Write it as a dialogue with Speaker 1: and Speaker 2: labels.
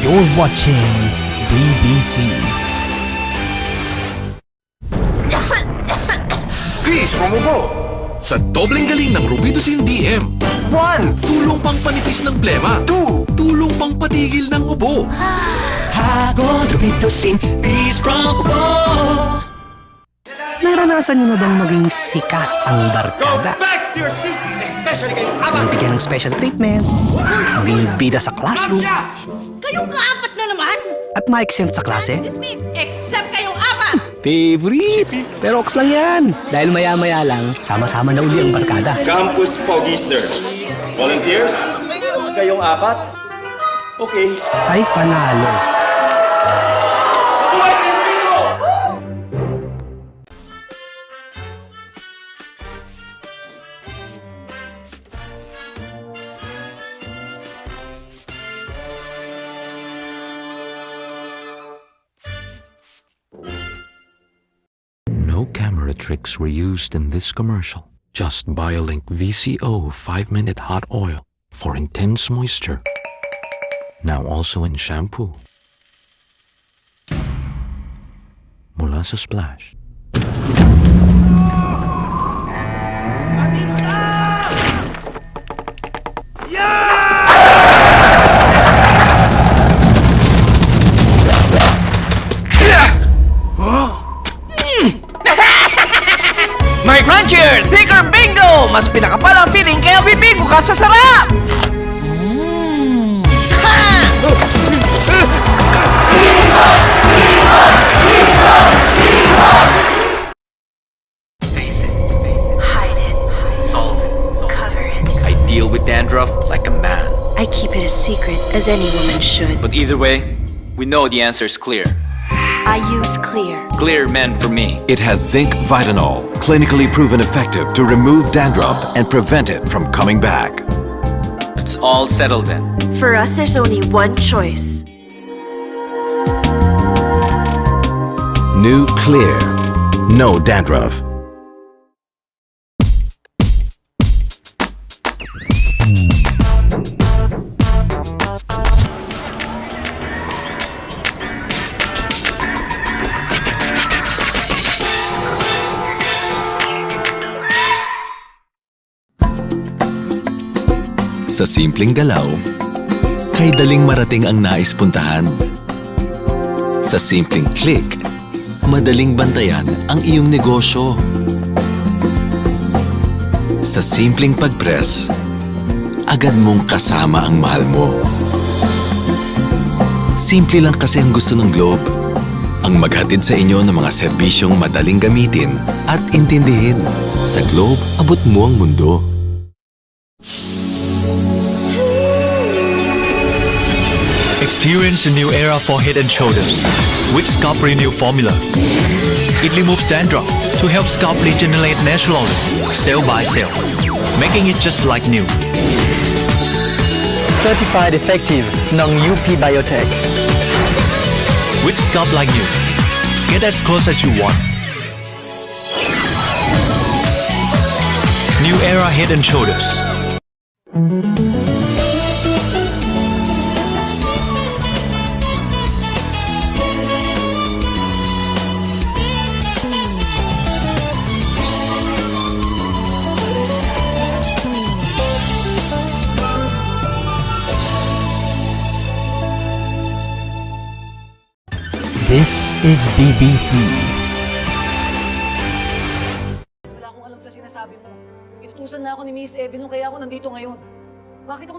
Speaker 1: You're watching BBC.
Speaker 2: Please, promobo!
Speaker 3: Sa dobleng galing ng Robitussin DM.
Speaker 2: 1,
Speaker 3: Tulong pang panipis ng plema.
Speaker 2: 2,
Speaker 3: Tulong pang patigil ng ubo.
Speaker 2: Hagon Robitussin, peace from above.
Speaker 1: Naranasan niyo na bang maging sikat ang barkada?
Speaker 2: back to your seats, especially kayong apat!
Speaker 1: Bigyan ng special treatment, maging bida sa classroom,
Speaker 4: Kayong kaapat na naman!
Speaker 1: at ma-exempt sa klase?
Speaker 4: Dismiss! Except kayong apat!
Speaker 1: Favorite! Pero oks lang yan. Dahil maya-maya lang, sama-sama na uli ang barkada.
Speaker 5: Campus Pogi Search. Volunteers? Kayong apat? Okay.
Speaker 1: Ay, panalo.
Speaker 3: No camera tricks were used in this commercial. Just BioLink VCO 5-minute hot oil for intense moisture. Now also in shampoo. Mula sa Splash.
Speaker 6: My crunchier, thicker bingo! Mas pinakapal ang feeling kaya bibingo ka sa sarap!
Speaker 7: Hide it.
Speaker 8: Solve it.
Speaker 7: Cover it.
Speaker 8: I deal with dandruff like a man.
Speaker 7: I keep it a secret, as any woman should.
Speaker 8: But either way, we know the answer is clear.
Speaker 7: I use Clear.
Speaker 8: Clear meant for me.
Speaker 9: It has zinc Vitanol, clinically proven effective to remove dandruff and prevent it from coming back.
Speaker 8: It's all settled then.
Speaker 7: For us, there's only one choice.
Speaker 9: New Clear. No dandruff. Sa simpleng galaw, kay daling marating ang nais puntahan. Sa simpleng click, madaling bantayan ang iyong negosyo. Sa simpleng pag-press, agad mong kasama ang mahal mo. Simple lang kasi ang gusto ng Globe. Ang maghatid sa inyo ng mga serbisyong madaling gamitin at intindihin. Sa Globe, abot mo ang mundo.
Speaker 10: Experience the new era for Head & Shoulders with Scalp Renew formula. It removes dandruff to help scalp regenerate naturally, cell by cell, making it just like new.
Speaker 1: Certified effective ng UP Biotech.
Speaker 10: With scalp like new, get as close as you want. New era Head & Shoulders.
Speaker 1: This is BBC.
Speaker 4: Wala akong alam sa sinasabi mo. Inutusan na ako ni Miss Evelyn kaya ako nandito ngayon. Bakit ako